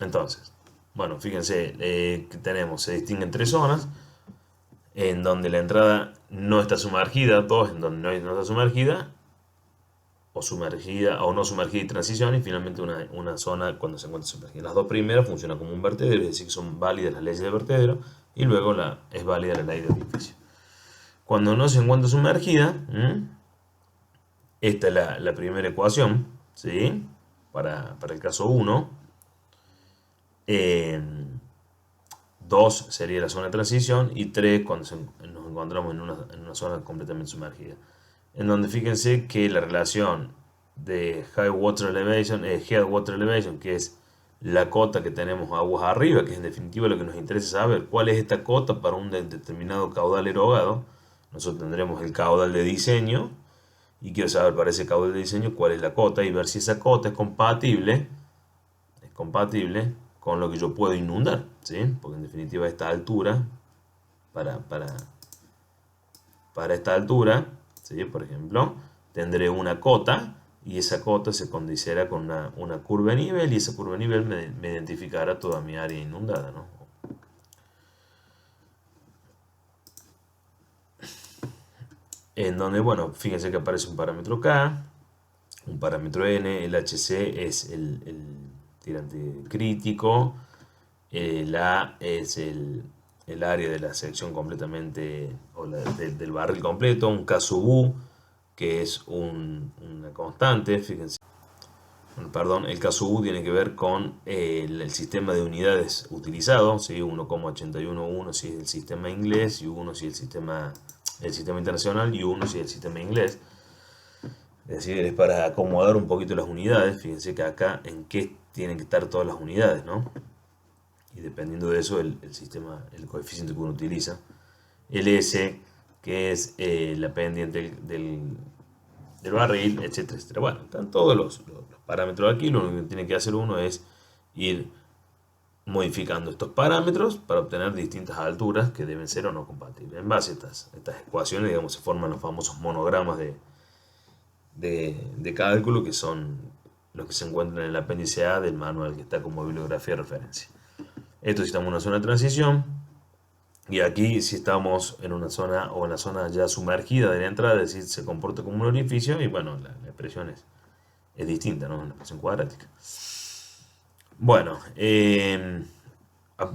Entonces, bueno, fíjense que se distinguen 3 zonas. en donde la entrada no está sumergida, 2 en donde no está sumergida, o no sumergida y transición, y finalmente una zona cuando se encuentra sumergida. Las dos primeras funcionan como un vertedero, es decir, que son válidas las leyes del vertedero, y luego es válida la ley de orificio. Cuando no se encuentra sumergida, esta es la primera ecuación, ¿sí? Para el caso 1. 2 sería la zona de transición y 3 cuando nos encontramos en una zona completamente sumergida. En donde fíjense que la relación de High Water Elevation es Head Water Elevation, que es la cota que tenemos aguas arriba, que es en definitiva lo que nos interesa saber cuál es esta cota para un determinado caudal erogado. Nosotros tendremos el caudal de diseño y quiero saber para ese caudal de diseño cuál es la cota y ver si esa cota es compatible con lo que yo puedo inundar, ¿sí? Porque en definitiva esta altura, para esta altura, ¿sí? Por ejemplo, tendré una cota y esa cota se condicerá con una curva de nivel y esa curva de nivel me identificará toda mi área inundada, ¿no? En donde, bueno, fíjense que aparece un parámetro K, un parámetro N, el HC es el tirante crítico, la es el área de la sección completamente, o del barril completo, un K sub U, que es una constante, fíjense. Perdón, el K sub U tiene que ver con el sistema de unidades utilizado, ¿sí? 1,811 si es el sistema inglés, y 1 si es el sistema internacional, y 1 si es el sistema inglés. Es decir, es para acomodar un poquito las unidades. Fíjense que acá en qué tienen que estar todas las unidades, ¿no? Y dependiendo de eso, el sistema, el coeficiente que uno utiliza. El S, que es la pendiente del barril, etcétera, etcétera. Bueno, están todos los parámetros aquí. Lo único que tiene que hacer uno es ir modificando estos parámetros para obtener distintas alturas que deben ser o no compatibles. En base a estas ecuaciones, digamos, se forman los famosos monogramas de cálculo, que son los que se encuentran en el apéndice A del manual, que está como bibliografía de referencia. Esto si estamos en una zona de transición, y aquí si estamos en una zona o en la zona ya sumergida de la entrada, es decir, se comporta como un orificio, y bueno, la expresión es distinta, ¿no? Una expresión cuadrática. Bueno,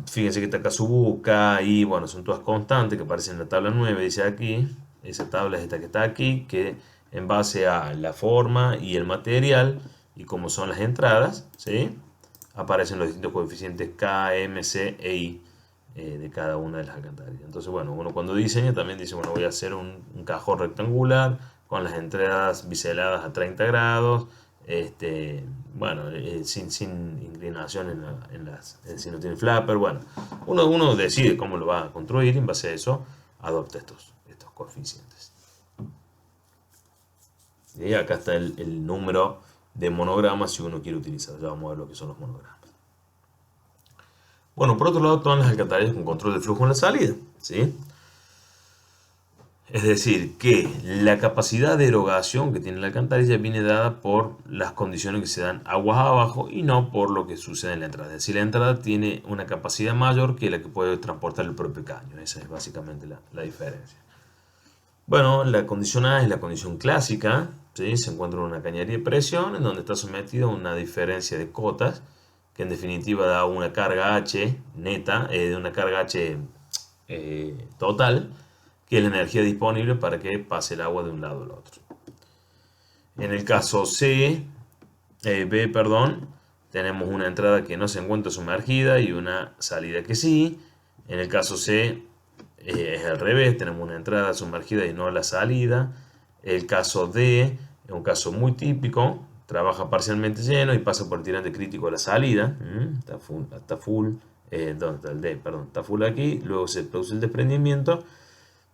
fíjense que está K sub U, K, I, bueno, son todas constantes que aparecen en la tabla 9, dice aquí. Esa tabla es esta que está aquí, que en base a la forma y el material, y como son las entradas, ¿sí? Aparecen los distintos coeficientes K, M, C e I de cada una de las alcantarillas. Entonces, bueno, uno cuando diseña también dice, bueno, voy a hacer un cajón rectangular con las entradas biseladas a 30 grados, bueno, sin inclinación es decir, no tiene flapper. Bueno, uno decide cómo lo va a construir y en base a eso adopta estos coeficientes. Y acá está el número de monogramas si uno quiere utilizar. Ya vamos a ver lo que son los monogramas. Bueno, por otro lado, todas las alcantarillas con control de flujo en la salida, ¿sí? Es decir, que la capacidad de erogación que tiene la alcantarilla viene dada por las condiciones que se dan aguas abajo y no por lo que sucede en la entrada. Es decir, la entrada tiene una capacidad mayor que la que puede transportar el propio caño. Esa es básicamente la diferencia. Bueno, la condición A es la condición clásica, ¿sí? Se encuentra en una cañería de presión en donde está sometida a una diferencia de cotas que en definitiva da una carga H neta, de una carga H total, que es la energía disponible para que pase el agua de un lado al otro. En el caso B, perdón, tenemos una entrada que no se encuentra sumergida y una salida que sí. En el caso C es al revés, tenemos una entrada sumergida y no la salida. El caso D es un caso muy típico, trabaja parcialmente lleno y pasa por el tirante crítico a la salida. Está full, ¿dónde está el D? Perdón, está full aquí, luego se produce el desprendimiento,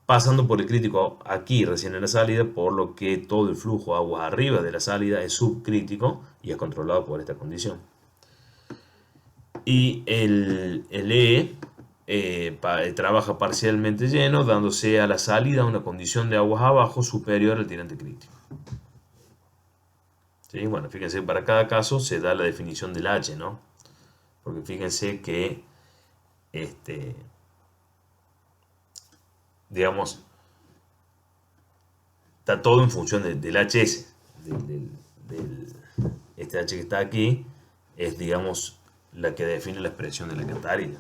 pasando por el crítico aquí recién en la salida, por lo que todo el flujo agua arriba de la salida es subcrítico y es controlado por esta condición. Y el E trabaja parcialmente lleno, dándose a la salida una condición de aguas abajo superior al tirante crítico. ¿Sí? Bueno, fíjense, para cada caso se da la definición del H, ¿no? Porque fíjense que digamos, está todo en función del HS, este H que está aquí, es, digamos, la que define la expresión de la alcantarilla.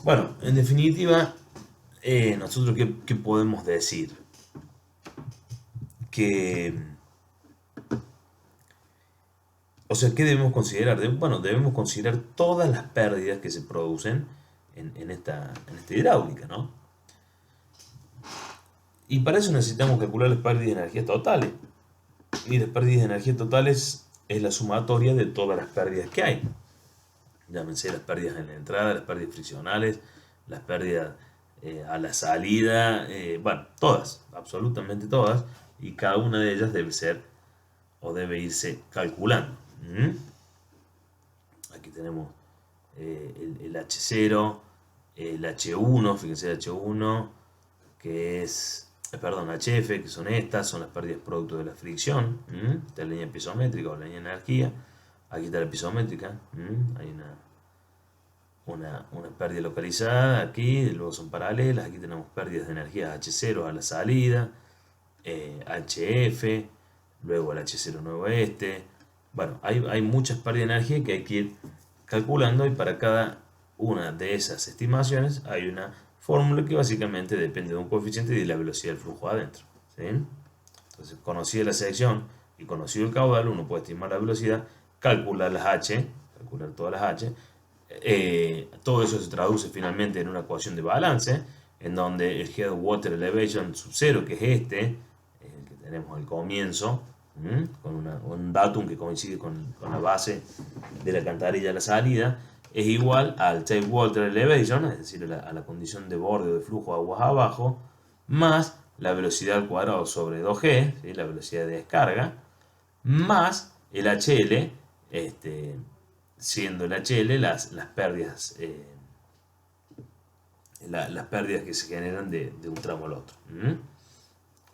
Bueno, en definitiva, nosotros qué podemos decir? Que, o sea, ¿qué debemos considerar? Bueno, debemos considerar todas las pérdidas que se producen en esta hidráulica, ¿no? Y para eso necesitamos calcular las pérdidas de energía totales. Y las pérdidas de energía totales es la sumatoria de todas las pérdidas que hay. Llámense las pérdidas en la entrada, las pérdidas friccionales, las pérdidas a la salida, bueno, todas, absolutamente todas, y cada una de ellas debe ser o debe irse calculando. Aquí tenemos el H0, el H1, fíjense el H1, que es, perdón, HF, que son estas, son las pérdidas producto de la fricción. Esta es la línea pisométrica o la línea de energía. Aquí está la pisométrica, hay una pérdida localizada aquí, luego son paralelas, aquí tenemos pérdidas de energía H0 a la salida, HF, luego el H0 nuevo este. Bueno, hay muchas pérdidas de energía que hay que ir calculando, y para cada una de esas estimaciones hay una fórmula que básicamente depende de un coeficiente y de la velocidad del flujo adentro, ¿sí? Entonces, conocida la sección y conocido el caudal, uno puede estimar la velocidad, calcular las H, calcular todas las H. Todo eso se traduce finalmente en una ecuación de balance, en donde el Head Water Elevation sub 0, que es el que tenemos al comienzo, con un datum que coincide con la base de la alcantarilla a la salida, es igual al Tape Water Elevation, es decir, a la condición de borde o de flujo de aguas abajo, más la velocidad al cuadrado sobre 2G, ¿sí? La velocidad de descarga, más el HL, siendo el HL las pérdidas, las pérdidas que se generan de un tramo al otro.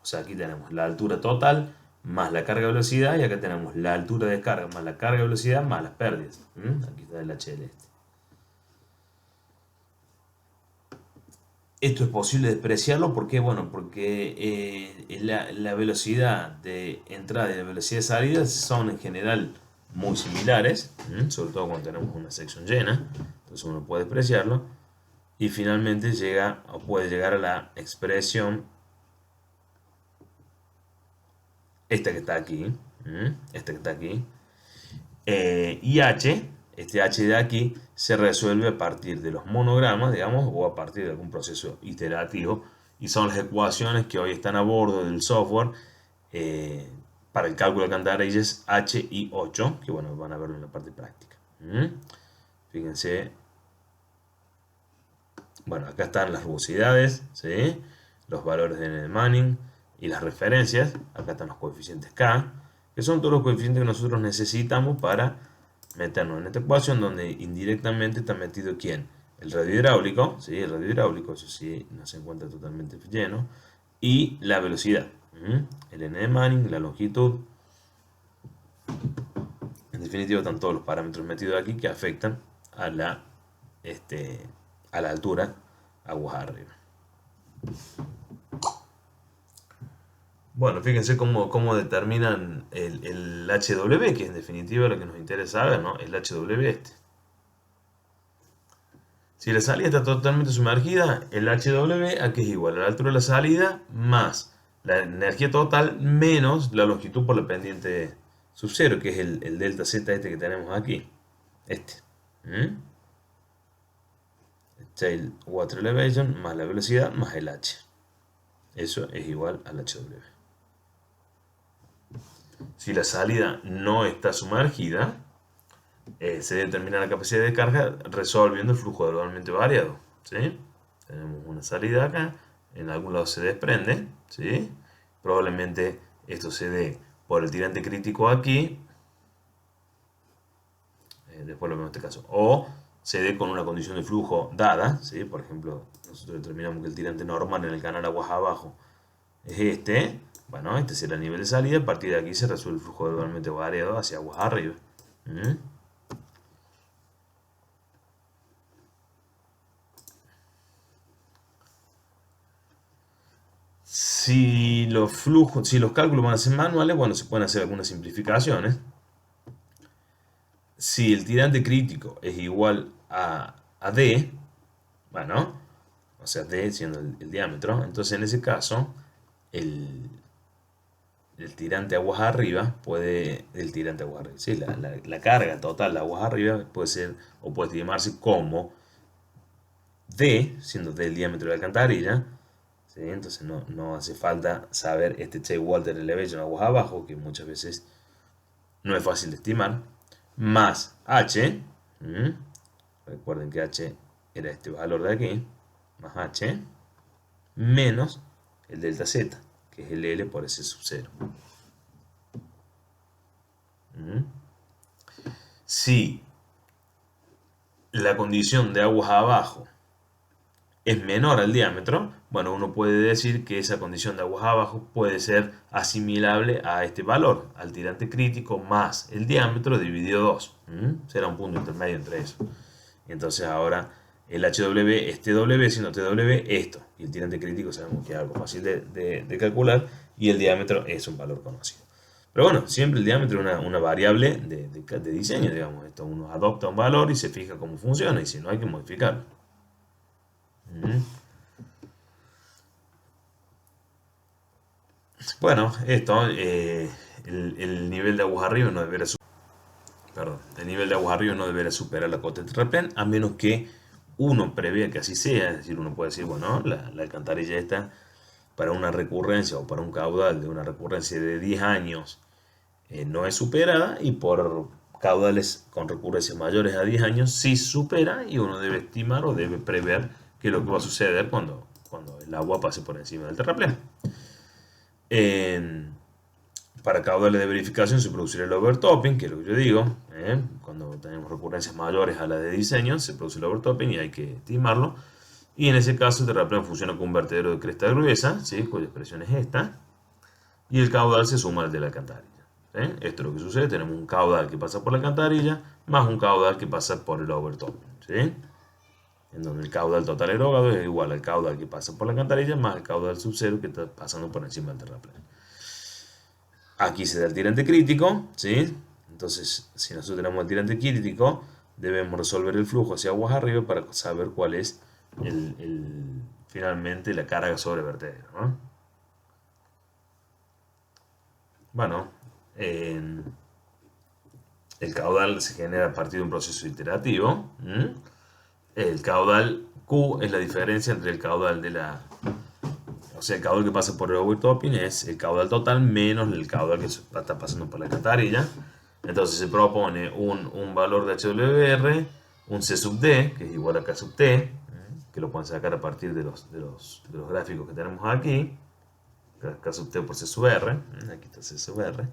O sea, aquí tenemos la altura total más la carga velocidad, y acá tenemos la altura de descarga más la carga velocidad más las pérdidas. Aquí está el HL. Esto es posible despreciarlo, ¿por qué? Bueno, porque la velocidad de entrada y la velocidad de salida son en general muy similares, sobre todo cuando tenemos una sección llena, entonces uno puede despreciarlo, y finalmente llega o puede llegar a la expresión esta que está aquí, esta que está aquí, y H, este H de aquí, se resuelve a partir de los monogramas, digamos, o a partir de algún proceso iterativo, y son las ecuaciones que hoy están a bordo del software para el cálculo de alcantarillas H y 8, que bueno, van a verlo en la parte práctica. Fíjense, bueno, acá están las rugosidades, ¿sí? Los valores de Manning y las referencias. Acá están los coeficientes K, que son todos los coeficientes que nosotros necesitamos para meternos en esta ecuación, donde indirectamente está metido ¿quién? El radio hidráulico, ¿sí? El radio hidráulico, eso sí, no se encuentra totalmente lleno, y la velocidad, el n de Manning, la longitud. En definitiva, están todos los parámetros metidos aquí que afectan a la altura aguas arriba. Bueno, fíjense cómo determinan el HW, que en definitiva lo que nos interesa saber, ¿no? El HW este. Si la salida está totalmente sumergida, el HW aquí es igual a la altura de la salida más la energía total menos la longitud por la pendiente sub 0, que es el delta Z este que tenemos aquí. El tail water elevation más la velocidad más el H. Eso es igual al HW. Si la salida no está sumergida, se determina la capacidad de carga resolviendo el flujo gradualmente variado, ¿sí? Tenemos una salida acá, en algún lado se desprende, ¿sí? Probablemente esto se dé por el tirante crítico aquí, después lo vemos en este caso, o se dé con una condición de flujo dada, ¿sí? Por ejemplo, nosotros determinamos que el tirante normal en el canal aguas abajo es este. Bueno, este será el nivel de salida. A partir de aquí se resuelve el flujo gradualmente variado hacia aguas arriba. Si los flujos, si los cálculos van a ser manuales, bueno, se pueden hacer algunas simplificaciones. Si el tirante crítico es igual a D, bueno, o sea, D siendo el diámetro, entonces en ese caso, el, el tirante aguas arriba sí, la carga total de aguas arriba puede ser, o puede estimarse como D, siendo D el diámetro de la alcantarilla, ¿sí? Entonces no hace falta saber este Che Walter Elevation aguas abajo, que muchas veces no es fácil de estimar, más H, recuerden que H era este valor de aquí, más H, menos el delta Z, que es el L por S sub 0. Si la condición de aguas abajo es menor al diámetro, bueno, uno puede decir que esa condición de aguas abajo puede ser asimilable a este valor, al tirante crítico más el diámetro dividido 2. Será un punto intermedio entre eso. Y entonces ahora el HW es TW, siendo TW esto. Y el tirante crítico sabemos que es algo fácil de calcular y el diámetro es un valor conocido. Pero bueno, siempre el diámetro es una variable de diseño, digamos. Esto uno adopta un valor y se fija cómo funciona y si no hay que modificarlo. Bueno, esto, el nivel de aguas arriba no deberá el nivel de aguas arriba no deberá superar la cota de terraplén, a menos que uno prevea que así sea. Es decir, uno puede decir, bueno, la alcantarilla esta para una recurrencia o para un caudal de una recurrencia de 10 años no es superada, y por caudales con recurrencias mayores a 10 años sí supera, y uno debe estimar o debe prever qué es lo que va a suceder cuando el agua pase por encima del terraplén. Para caudales de verificación se producirá el overtopping, que es lo que yo digo. Cuando tenemos recurrencias mayores a las de diseño, se produce el overtopping y hay que estimarlo. Y en ese caso el terraplén funciona con un vertedero de cresta gruesa, ¿sí? Cuya expresión es esta. Y el caudal se suma al de la alcantarilla. Esto es lo que sucede. Tenemos un caudal que pasa por la alcantarilla más un caudal que pasa por el overtopping, ¿sí? En donde el caudal total erogado es igual al caudal que pasa por la alcantarilla más el caudal sub cero que está pasando por encima del terraplén. Aquí se da el tirante crítico, ¿sí? Entonces, si nosotros tenemos el tirante crítico, debemos resolver el flujo hacia aguas arriba para saber cuál es finalmente la carga sobre vertedero, ¿no? Bueno, el caudal se genera a partir de un proceso iterativo. El caudal Q es la diferencia entre el caudal o sea, el caudal que pasa por el overtopping es el caudal total menos el caudal que está pasando por la alcantarilla. Entonces se propone un valor de HWR, un C sub D, que es igual a K sub T, que lo pueden sacar a partir de los gráficos que tenemos aquí. K sub T por C sub R, aquí está C sub R.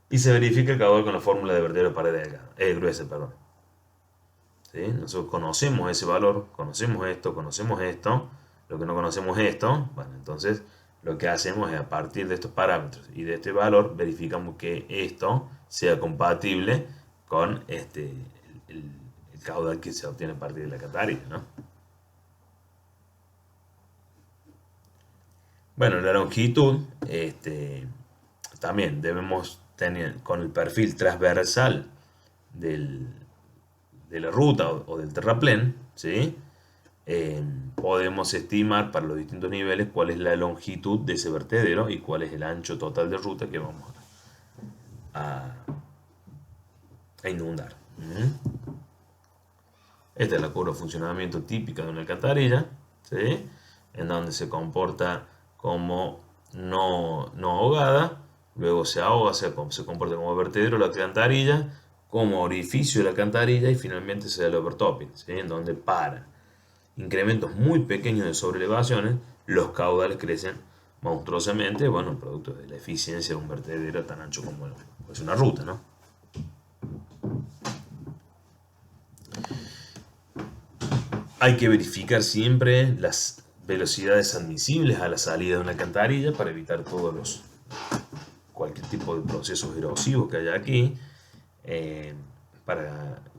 Y se verifica el caudal con la fórmula de vertedero de pared gruesa, perdón. ¿Sí? Nosotros conocemos ese valor, conocemos esto. Lo que no conocemos es esto. Bueno, entonces lo que hacemos es, a partir de estos parámetros y de este valor, verificamos que esto sea compatible con el caudal que se obtiene a partir de la alcantarilla, ¿no? Bueno, la longitud, también debemos tener con el perfil transversal de la ruta o del terraplén, ¿sí? Podemos estimar para los distintos niveles cuál es la longitud de ese vertedero y cuál es el ancho total de ruta que vamos a inundar. Esta es la curva de funcionamiento típica de una alcantarilla, ¿sí? En donde se comporta como no ahogada, luego se ahoga, se comporta como vertedero la alcantarilla, como orificio de la alcantarilla y finalmente se da el overtopping, ¿sí? En donde para incrementos muy pequeños de sobrelevaciones los caudales crecen monstruosamente, bueno, producto de la eficiencia de un vertedero tan ancho como es una ruta, ¿no? Hay que verificar siempre las velocidades admisibles a la salida de una alcantarilla para evitar cualquier tipo de procesos erosivos que haya aquí.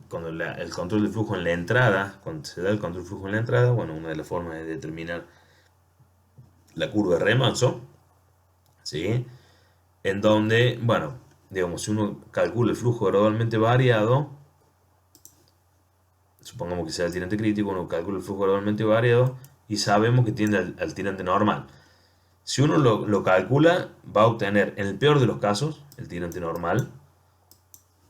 Cuando el control de flujo en la entrada, cuando se da el control de flujo en la entrada, bueno, una de las formas es determinar la curva de remanso, ¿sí? En donde, bueno, digamos, si uno calcula el flujo gradualmente variado, supongamos que sea el tirante crítico, uno calcula el flujo gradualmente variado y sabemos que tiende al tirante normal. Si uno lo calcula, va a obtener, en el peor de los casos, el tirante normal,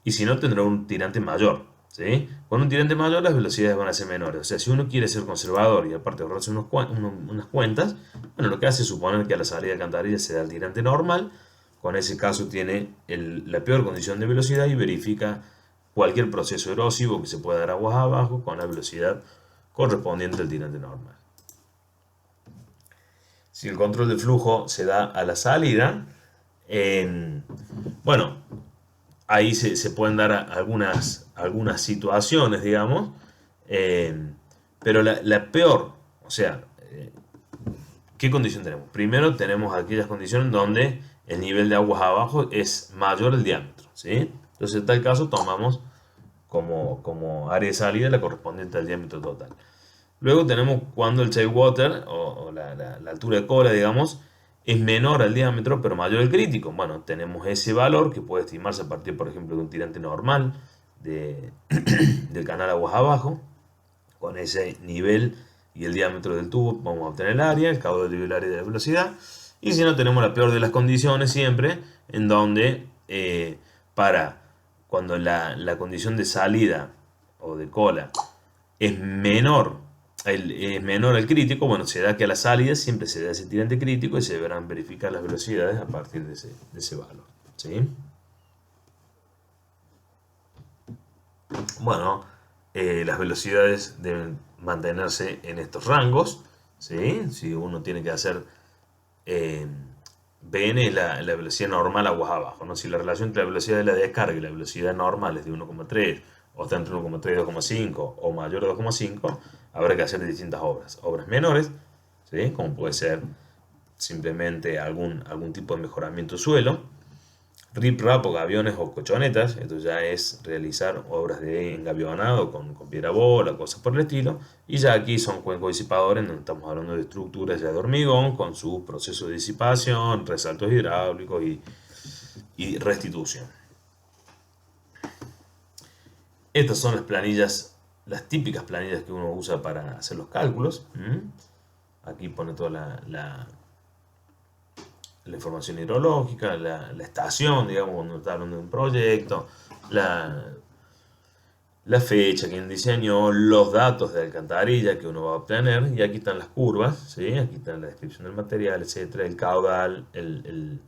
y si no, tendrá un tirante mayor, ¿sí? Con un tirante mayor las velocidades van a ser menores. O sea, si uno quiere ser conservador y aparte ahorrarse unas cuentas, bueno, lo que hace es suponer que a la salida de alcantarilla se da el tirante normal. Con ese caso tiene la peor condición de velocidad y verifica cualquier proceso erosivo que se pueda dar aguas abajo con la velocidad correspondiente al tirante normal. Si el control de flujo se da a la salida, bueno, ahí se pueden dar algunas situaciones, digamos, pero la peor, o sea, ¿qué condición tenemos? Primero tenemos aquellas condiciones donde el nivel de aguas abajo es mayor al diámetro, ¿sí? Entonces en tal caso tomamos como área de salida la correspondiente al diámetro total. Luego tenemos cuando el tailwater o la altura de cola, digamos, es menor al diámetro pero mayor al crítico. Bueno, tenemos ese valor que puede estimarse a partir, por ejemplo, de un tirante normal del canal aguas abajo. Con ese nivel y el diámetro del tubo vamos a obtener el área, el caudal y el área de la velocidad. Y si no, tenemos la peor de las condiciones siempre, en donde para cuando la condición de salida o de cola es menor, es menor al crítico, bueno, se da que a la salida siempre se da ese tirante crítico y se deberán verificar las velocidades a partir de ese valor, ¿sí? Bueno, las velocidades deben mantenerse en estos rangos, ¿sí? Si uno tiene que hacer eh, Bn es la velocidad normal aguas abajo, ¿no? Si la relación entre la velocidad de la descarga y la velocidad normal es de 1,3 o está entre 1,3 y 2,5 o mayor de 2,5, habrá que hacer distintas obras. Obras menores, ¿sí? Como puede ser simplemente algún tipo de mejoramiento suelo, rip-rap o gaviones o colchonetas. Esto ya es realizar obras de engavionado con piedra bola, cosas por el estilo. Y ya aquí son cuencos disipadores, donde estamos hablando de estructuras ya de hormigón con su proceso de disipación, resaltos hidráulicos y restitución. Estas son las planillas, las típicas planillas que uno usa para hacer los cálculos. Aquí pone toda la información hidrológica, la estación, digamos, cuando está hablando de un proyecto, la fecha, quién diseñó, los datos de alcantarilla que uno va a obtener, y aquí están las curvas, ¿sí? Aquí está la descripción del material, etcétera, el caudal, el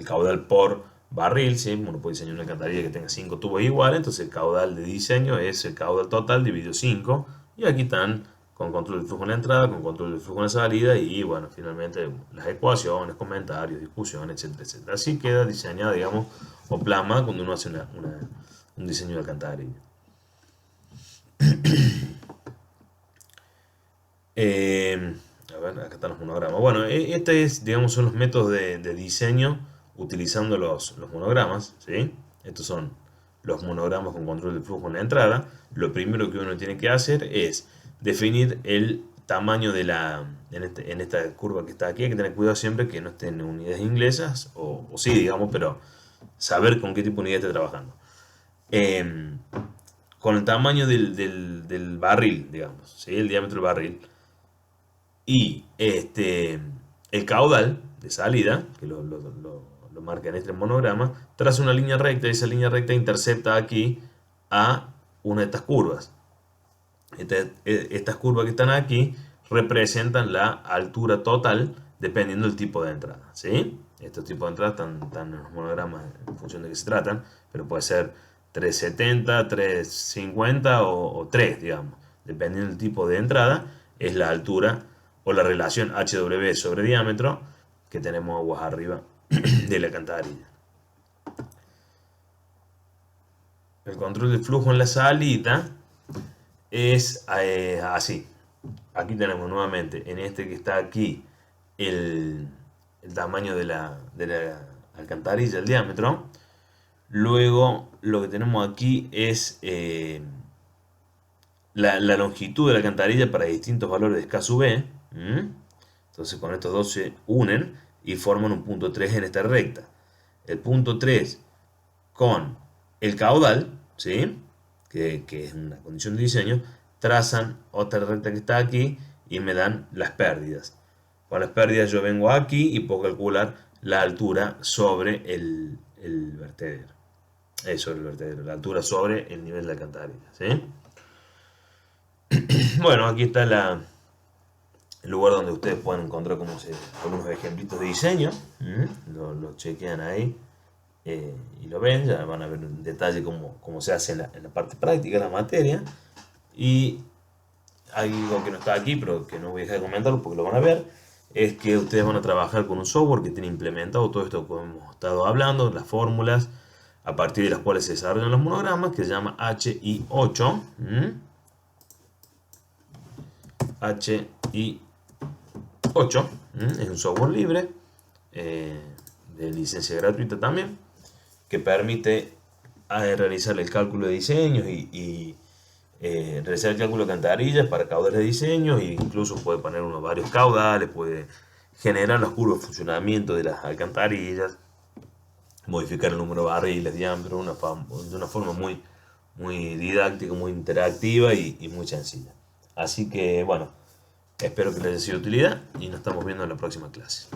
caudal por barril, ¿sí? Uno puede diseñar una alcantarilla que tenga 5 tubos iguales, entonces el caudal de diseño es el caudal total dividido 5, y aquí están con control del flujo en la entrada, con control del flujo en la salida, y bueno, finalmente las ecuaciones, comentarios, discusiones, etcétera, etcétera. Así queda diseñada, digamos, o plasma cuando uno hace un diseño de alcantarilla. A ver, acá están los monogramas. Bueno, este es, digamos, son los métodos de diseño utilizando los monogramas, ¿sí? Estos son los monogramas con control de flujo en la entrada. Lo primero que uno tiene que hacer es definir el tamaño en esta curva que está aquí. Hay que tener cuidado siempre que no estén en unidades inglesas, o sí, digamos, pero saber con qué tipo de unidad esté trabajando. Con el tamaño del barril, digamos, ¿sí? El diámetro del barril, y el caudal de salida, que lo marca en este monograma, traza una línea recta y esa línea recta intercepta aquí a una de estas curvas. Estas curvas que están aquí representan la altura total dependiendo del tipo de entrada, ¿sí? Estos tipos de entradas están en los monogramas en función de qué se tratan, pero puede ser 370, 350 o 3, digamos. Dependiendo del tipo de entrada, es la altura o la relación HW sobre diámetro que tenemos aguas arriba de la alcantarilla. El control de flujo en la salida es así. Aquí tenemos nuevamente, en este que está aquí, el tamaño de la alcantarilla, el diámetro. Luego lo que tenemos aquí es la longitud de la alcantarilla para distintos valores de escaso V. Entonces Entonces con estos dos se unen y forman un punto 3 en esta recta. El punto 3 con el caudal, ¿sí? que es una condición de diseño, trazan otra recta que está aquí y me dan las pérdidas. Con las pérdidas yo vengo aquí y puedo calcular la altura sobre el vertedero. Sobre el vertedero, la altura sobre el nivel de alcantarilla, ¿sí? Bueno, aquí está el lugar donde ustedes pueden encontrar algunos ejemplitos de diseño. Lo chequean ahí y lo ven, ya van a ver en detalle cómo se hace en la parte práctica de la materia. Y algo que no está aquí, pero que no voy a dejar de comentarlo porque lo van a ver, es que ustedes van a trabajar con un software que tiene implementado todo esto que hemos estado hablando, las fórmulas a partir de las cuales se desarrollan los monogramas, que se llama HI8. HI8 es un software libre, de licencia gratuita también, que permite realizar el cálculo de diseños y realizar el cálculo de alcantarillas para caudales de diseño, e incluso puede poner varios caudales, puede generar las curvas de funcionamiento de las alcantarillas, modificar el número de barriles, diámetro, de una forma muy didáctica, muy interactiva y muy sencilla. Así que bueno, espero que les haya sido de utilidad y nos estamos viendo en la próxima clase.